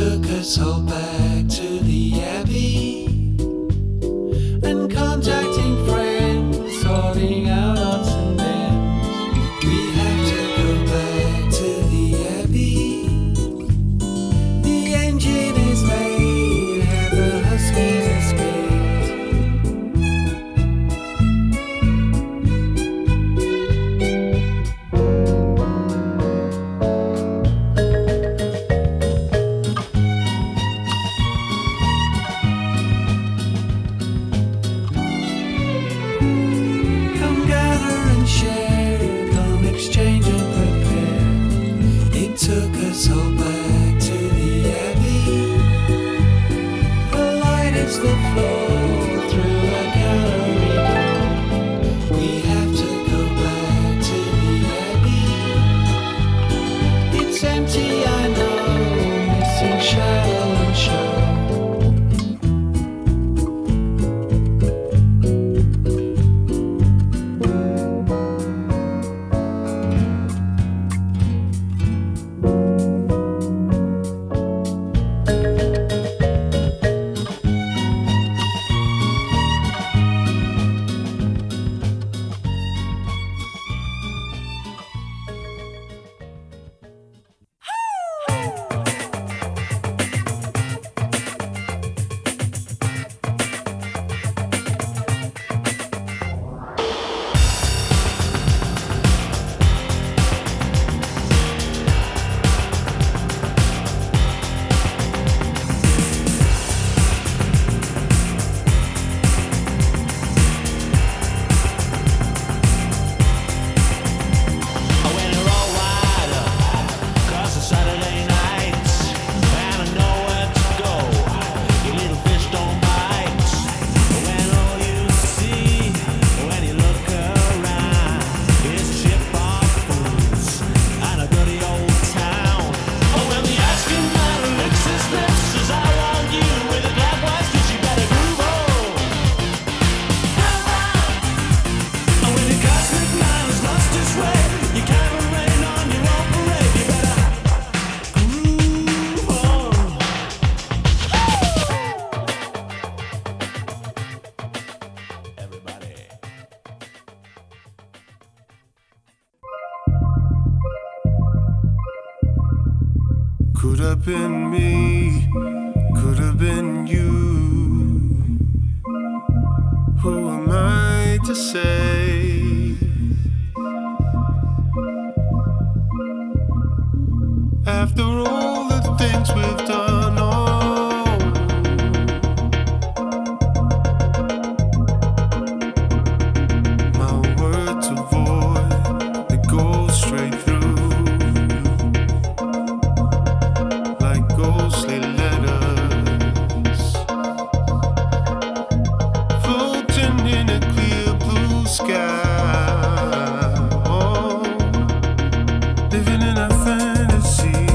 took us all back to the Abbey and contacting friends, sorting out odds and ends. We have to go back to the Abbey. The engine is made, have the Huskies escaped? Could have been me, could have been you. Who am I to say? After all the things we've done, oh, my words are void, they go straight through. Ghostly letters floating in a clear blue sky. Oh, living in a fantasy.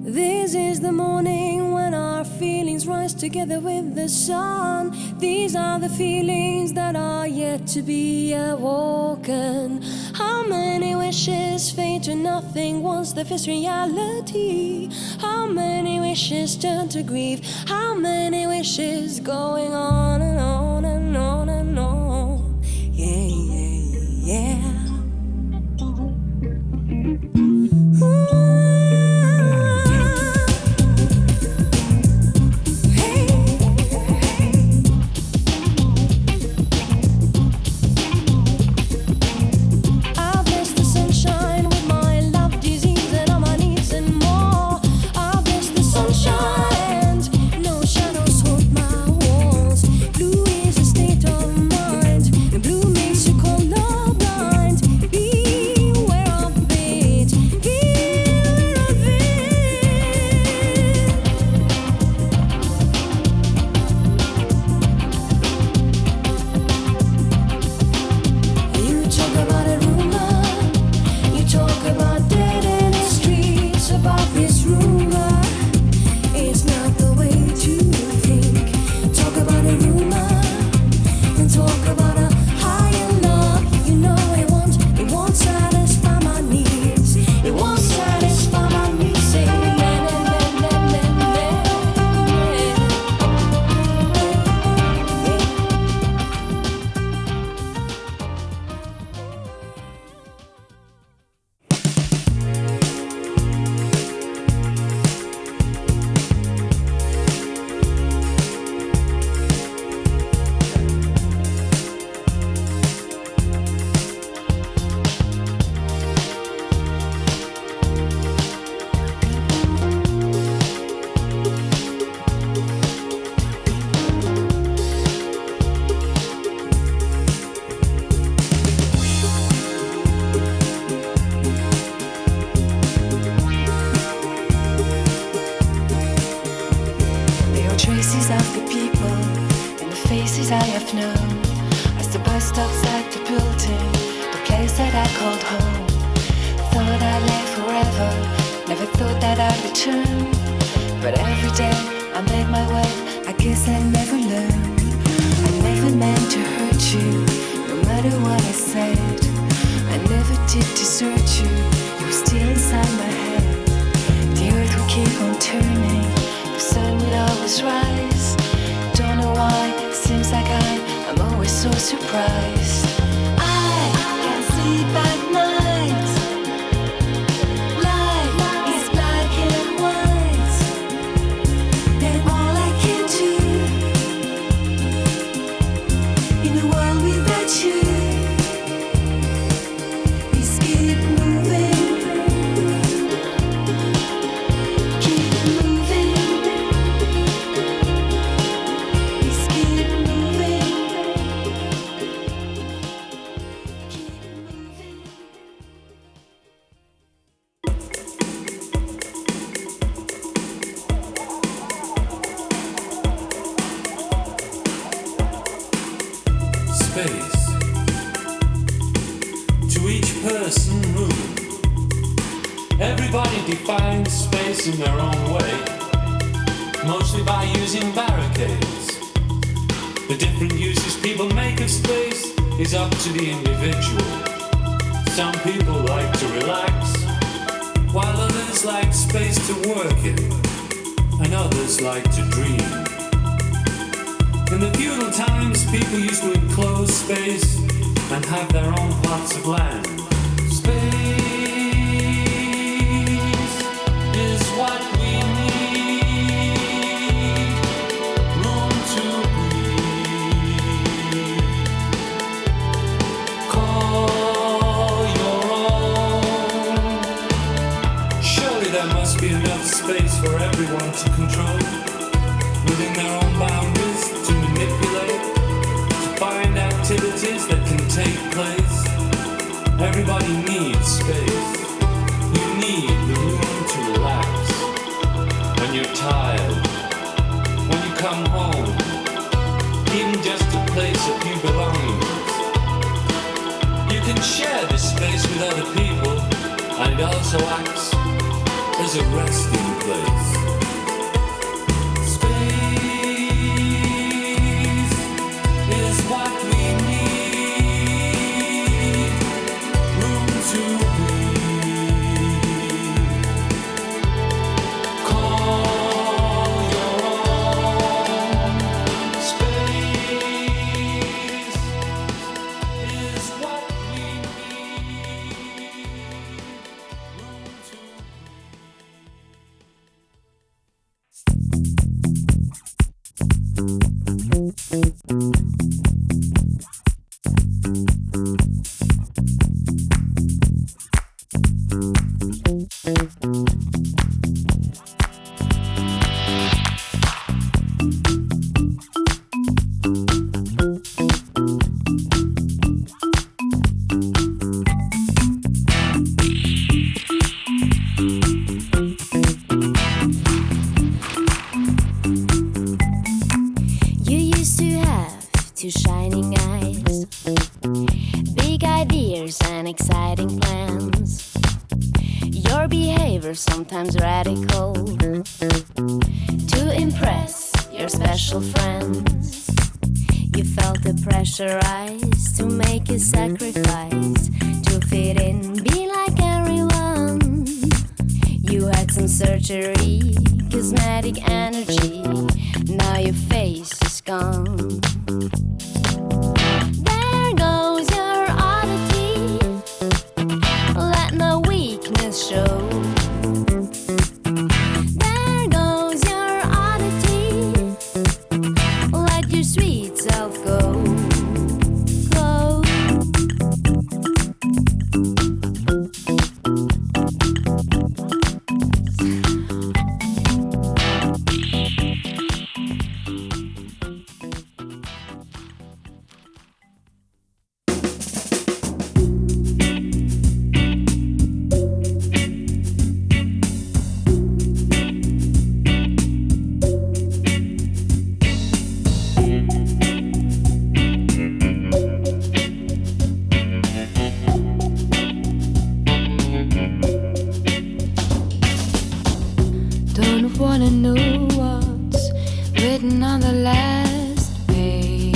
This is the morning when our feelings rise together with the sun. These are the feelings that are yet to be awoken. How many wishes fade to nothing once they face reality? How many wishes turn to grief? How many wishes going on and on and on and on? Yeah, yeah, yeah. Share this space with other people, and it also acts There's a resting place. Space is what we need. Room to breathe. Call your own. Space is what we need. Room to You used to have two shining eyes, big ideas and exciting plans. Your behavior sometimes radical to impress your special friends. You felt the pressurized to make a sacrifice to fit in, be like everyone. You had some surgery, cosmetic energy. Now your face is gone. There goes your oddity. Let no weakness show. There goes your oddity. Let your sweet self go. Go. Don't wanna know what's written on the last page.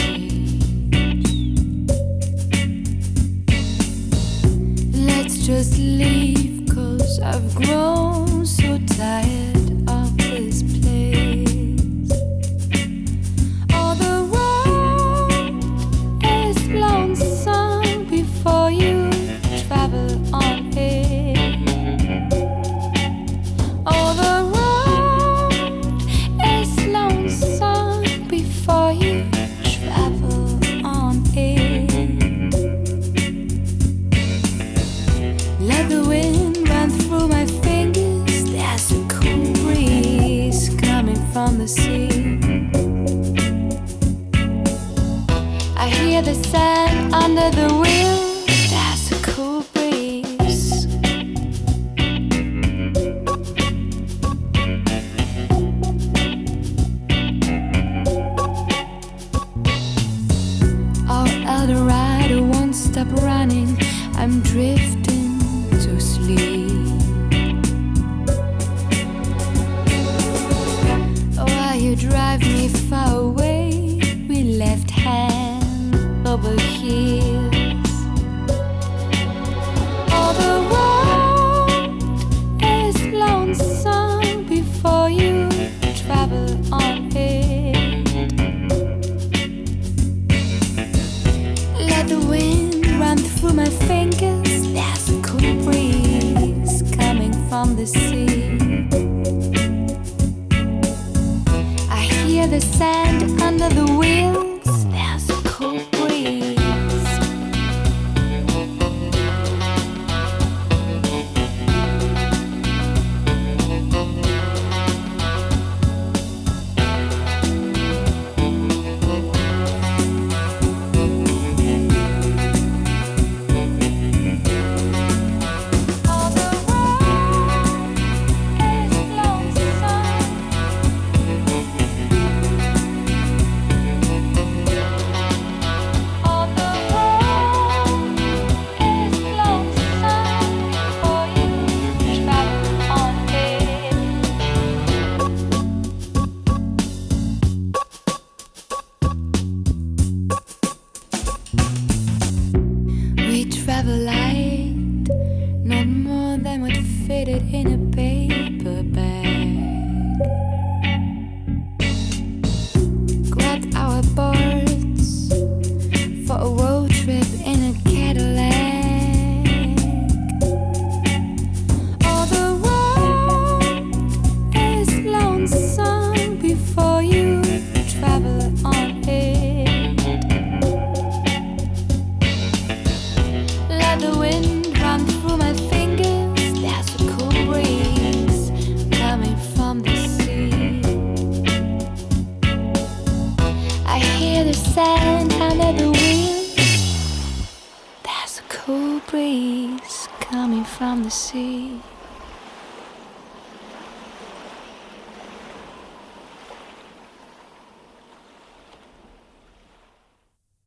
Let's just leave, 'cause I've grown so tired of this place. All the road is lonesome before you travel on it. All the road is lonesome before you travel on it. Let the wind run through my fingers. There's a cool breeze coming from the sea. I hear the sand under the wheels. There's a cool breeze. Our Eldorado won't stop running. I'm drifting to sleep. While you drive me far away, we left hand over heels. All the road is lonesome before you travel on it. Let the wind run through my fingers. There's and more than would fit it in a paper bag. Grabbed our boards for a road trip in a Cadillac. Oh, the road is lonesome before you travel on it. Let the wind run through my fingers. There's a cool breeze coming from the sea. I hear the sand under the wheels. There's a cool breeze coming from the sea.